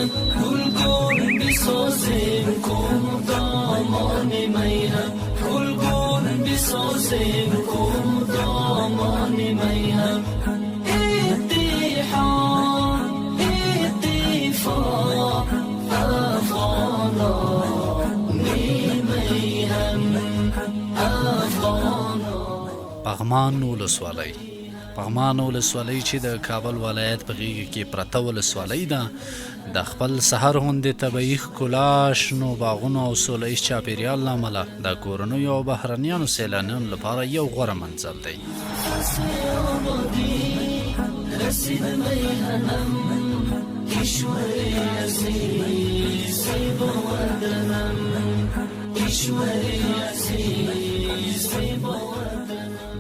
میهم گلگون بسازیم دامان میهم گلگون بسازیم دامان میهم اتحاد اتفاق افغانا میهم افغانا. پغمان ولسوالۍ پغمان ولسوالۍ چې د کابل ولایت په غیږ کې پرته ولسوالۍ ده د خپل سحر غوندې طبیعي ښکلا، شنو باغونو او سوله ایز چاپېریال له امله د کورنیو او بهرنیانو سیلانیانو لپاره یو غوره منزل دی.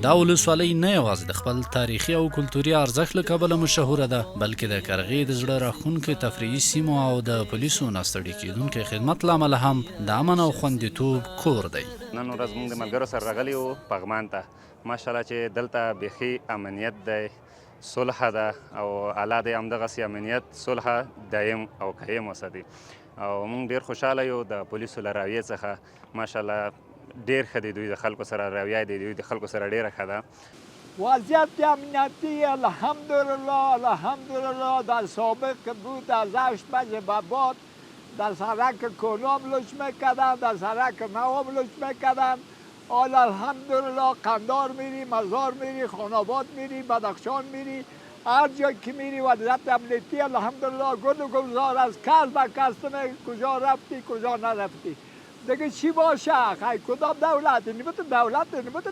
دا ولسوالۍ نه یوازې د خپل تاریخي او کلتوري ارزښت له کبله مشهوره ده، بلکې د کرغې د زړه راښکونکي تفریحي سیمو او د پولیسو ناستړي کیدونکي خدمت له امله هم د امن او خوندیتوب کور دی. نن ورځ موږ د ملګرو سره راغلي وو پغمان ته. ماشاءالله چې دلته بیخي امنیت دی، صلح ده او الله دې همدغسې امنیت صلح دایم او قایم وساتي. او موږ ډېر خوشحاله یو د پولیسو له راویې څخه. ماشاءالله ډېر ښه دی، دوی د خلکو سره رویه دی دوی د خلکو سره ډېره ښه ده. وضعیت امنیتی الحمدلله در سابق بود از 8 بجه به بعد در سرک کنام لش میکردن، در سرک نوام لش میکردن. حالا الحمدلله قندار میری، مزار میری، خاناباد میری، بدخشان میری، هر جا که میری وضعیت امنیتی الحمدلله گل و گلزار از کس به کس کجا رفتی کجا نرفتی دیگه چی باشه؟ خیلی کدام دولت؟ نمیتون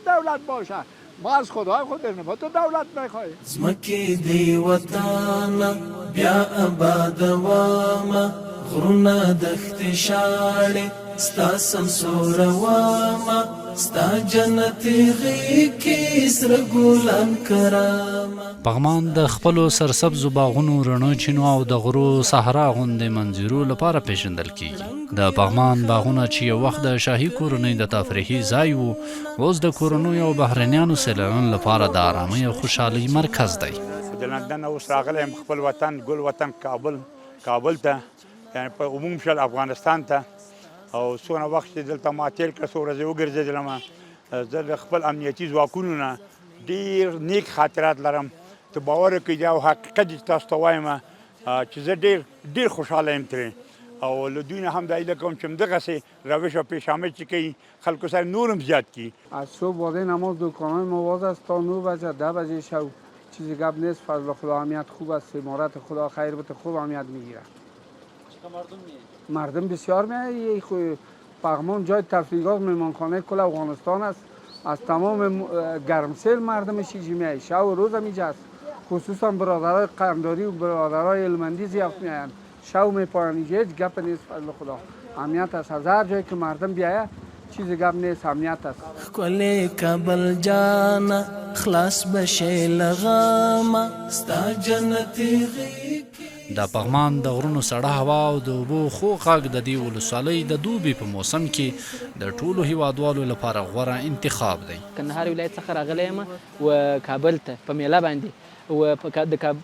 دولت باشه. ما از خدای خود نمیتون دولت میخوایی. زمکی دی وطانا بیا آباد واما غرونا دخت شاړې ستا سمسور واما ستا جنتي غېږ کې سره ګلان کراما. پغمان د خپلو سرسبزو باغونو، رڼو چینو او د غرو صحرا غوندې منظرو لپاره پیژندل کیږي. د پغمان باغونه چې یو وخت د شاهي کورنۍ د تفریحي ځای و، اوس د کورنیو او بهرنیانو سیلانیانو لپاره د آرامۍ او خوشحالۍ مرکز دی. د لندن اوس راغلی یم خپل وطن ګل وطن کابل ته، یعنې په عموم شل افغانستان ته. او څونه وخت چې دلته ما تېر کړه څو ورځې وګرځېدلم، زه د خپل امنیتي ځواکونو نه ډېر نیک خاطرات لرم. ته باور وکړئ دا حقیقت چې تاسو ته وایم چې زه ډېر خوشحاله یم ترې. او له دوی نه هم دا هیله کوم چې همدغسې روش او پیشامد چې کوي خلکو سره نور هم زیاد کړي. از صبح بعد نماز دکان‌های ما باز است تا 9 بجه 10 بجه شب. چیزی گپ نیست. فضل خدا امنیت خوب است. امارت خدا خیر بده خوب امنیت میگیره. مردم بسیار میاد. پغمان جای تفریحات مهمانخانه کل افغانستان است. از تمام گرمسیر مردمش میاد. شب و روز هم اینجا است. خصوصا برادرای قنداری و برادرای هلمندی زیاد میان. شب میپایان اینجا هیچ گپ نیست. فضل خدا امنیت است. از هر جایی که مردم بیاید چیزی گپ نیست. امنیت است. کلی کابل جانا خلاص بشه لغاما ستا جنتي غېږ. د پغمان د غرونو سړه هوا او د اوبو خوږ غږ د دې ولسوالۍ د دوبي په موسم کې د ټولو هیوادوالو لپاره غوره انتخاب دی. کندهار ولایت څخه راغلی یم و کابل ته په میله باندې و په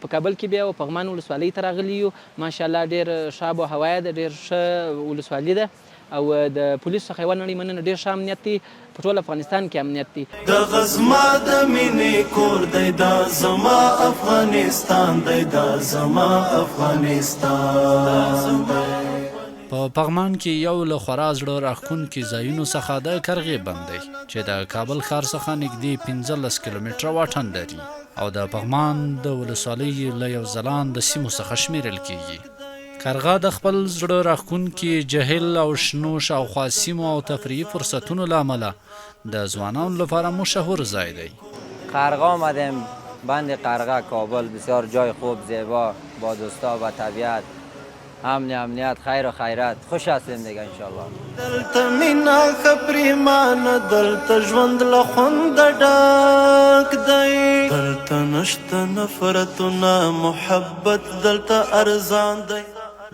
کابل کې بیا و پغمان ولسوالۍ ته راغلي یو. ماشاءالله ډېر ښه آب و هوا ده، ډېر ښه ولسوالي ده او د پولیسو څخه یوه نړۍ مننه. ډېر ښه امنیت دی، په ټول افغانستان کې امنیت دی. دغه زما د مینې کور دی، دا زما افغانستان دی، دا زما افغانستان دی. په پغمان کې یو له خورا زړه راښکونکي ځایونو څخه د کرغې بند دی چې د کابل ښار څخه نږدې 15 کیلومتره واټن لري او د پغمان د ولسوالۍ له یو ځلان د سیمو څخه شمیرل کیږي. کرغه د خپل زړه راښکونکي جهیل او شنو شاوخوا سیمو او تفریحي فرصتونو له امله د ځوانانو لپاره مشهور ځای دی. کرغه آمدیم، بند کرغه کابل، بسیار جای خوب، زیبا، با دوستا و طبیعت، امنیت، خیر و خیرات، خوش هستیم دیگه انشالله. دلته مینا خبریمانه دلته ژوند له خونده ډک دی، دلته نشته نفرتونه محبت دلته ارزان دی.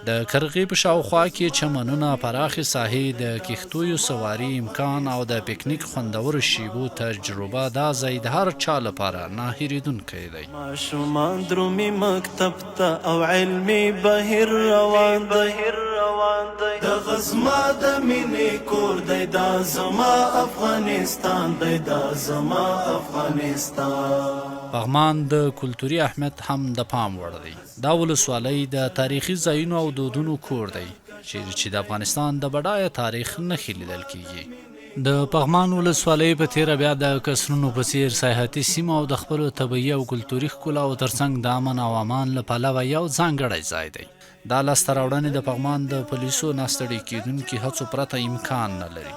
د کرغې په شاوخوا کې چمنونه، پراخې ساحې، د کښتیو سواري امکان او د پکنیک خوندورو شیبو تجربه دا ځای د هر چا لپاره نه هېرېدونکی دی. ماشومان درومي مکتب ته او علمي بهیر روان دی. دغه زما د مینې کور دی، دا زما افغانستان دی، دا زما افغانستان. پغمان د کلتوري اهمیت هم د پام وړ دی. دا ولسوالۍ د تاریخي ځایونو او دودونو کور دی چې د افغانستان د بډایه تاریخ نښې لیدل کیږي. د پغمان ولسوالۍ په تیره بیا د قصرونو په څیر سیاحتي سیمه او د خپلو طبیعي او کلتوري ښکلاو ترڅنګ د امن او امان له پلوه یو ځانګړی ځای دی. دا لاسته راوړنې د پغمان د پولیسو ناستړي کیدونکي هڅو پرته امکان نه لري.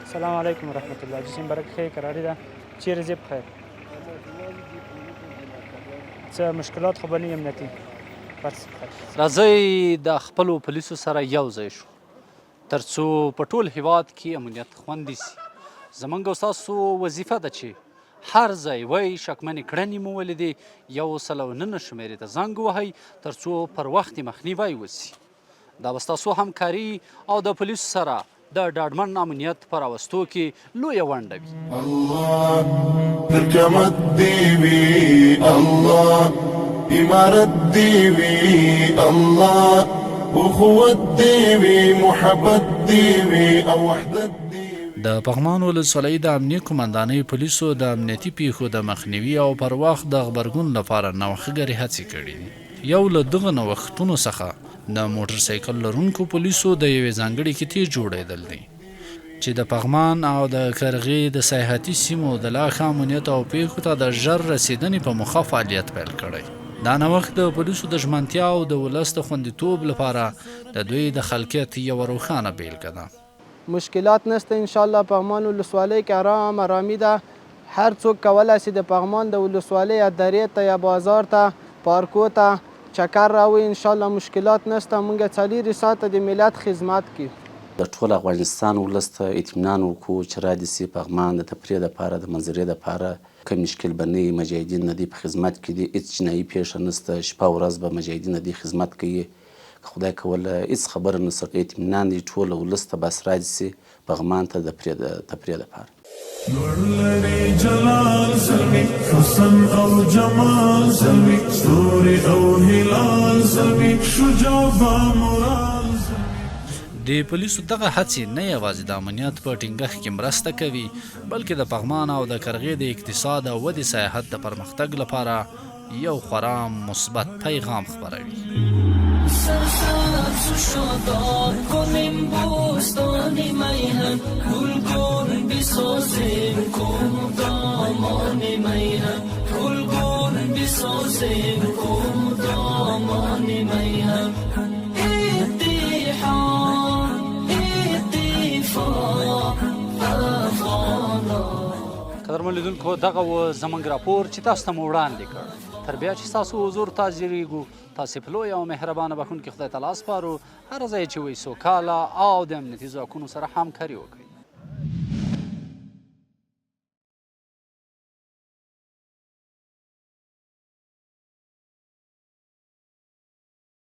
السلام علیکم ورحمت الله. جسم برک خیر قراری ده. چیرې ځې بخیر؟ څه مشکلات خو به نه امنیتي؟ راځئ د خپلو پولیسو سره یو ځای شو تر څو په ټول هیواد کې امنیت خوندي سي. زموږ او ستاسو وظیفه ده چې هر ځای وی شکمنې کړنې مو ولیدې 109 شمېرې ته زنګ وهئ تر څو پر وخت مخنیوی وسي. دا به ستاسو همکاري او د پولیسو سره د ډاډمن امنیت په راوستو کې لویه ونډه وي. الله حکمت دی وي، الله امارت دی وي، الله اخوت دی وي، محبت دی وي او وحدت دی. د پغمان ولسوالۍ د امنیه قمندانۍ پولیسو د امنیتي پیښو د مخنیوي او پر وخت د غبرګون لپاره نوښتګرې هڅې کړي دي. یو له دغه نوښتونو څخه د موټر سایکل لرونکو پولیسو د یوې ځانګړې کتې جوړېدل دي چې د پغمان او د کرغې د سیاحتي سیمو د لا ښه امنیت او پیښو ته د ژر رسېدنې په موخه فعالیت پیل کړی. دا نوښت د پولیسو د ژمنتیا او د ولس د خوندیتوب لپاره د دوی د خلقیت یوه روښانه بیلګه ده. مشکلات نشته انشاءالله. پغمان ولسوالۍ کې آرامي ده. هر څوک کولی شي د پغمان د ولسوالۍ یا درې ته یا بازار ته پارکو ته چکر راوړي. انشاءالله مشکلات نشته. موږ 4 ساعته د ملت خدمت کوي. د ټول افغانستان ولس ته اطمینان وکړو چې را دې سي پغمان د تفریح دپاره د منظرې دپاره کوم مشکل به نه وي. مجاهدین د دې په خدمت کې دي. هېڅ جنایي پیښه نشته. شپه ورځ به مجاهدین د دې خدمت کوي. خدای کوله هېڅ خبره نشته. اطمینان دی ټول ولس ته بس را دې سي پغمان ته د تفریح دپاره. لوړ لري جلال زلمي، حسن او جمال زلمي، ستوري او هلال زلمي، شجاع بامرال زلمي. د پولیسو دغه هڅې نه یوازې د امنیت په ټینګښت کې مرسته کوي بلکې د پغمان او د کرغې د اقتصاد او ودې سیاحت د پرمختګ لپاره یو خورا مثبت پیغام خپروي. سرسبز و شاداب کنیم بوستان میهن، گلگون بسازیم دامان میهن، گلگون بسازیم دامان میهن. قدرمن لیدونکو دغه و زموږ راپور چې تاسو ته مو وړاندې کړ. تر بیا چې ستاسو حضور ته حاضرېږو تاسې په لوی او مهربانه بخښونکي خدای تعالی سپارو. هر ځای چې وئ سوکاله او د امنیتي ځواکونو سره همکاري وکړئ.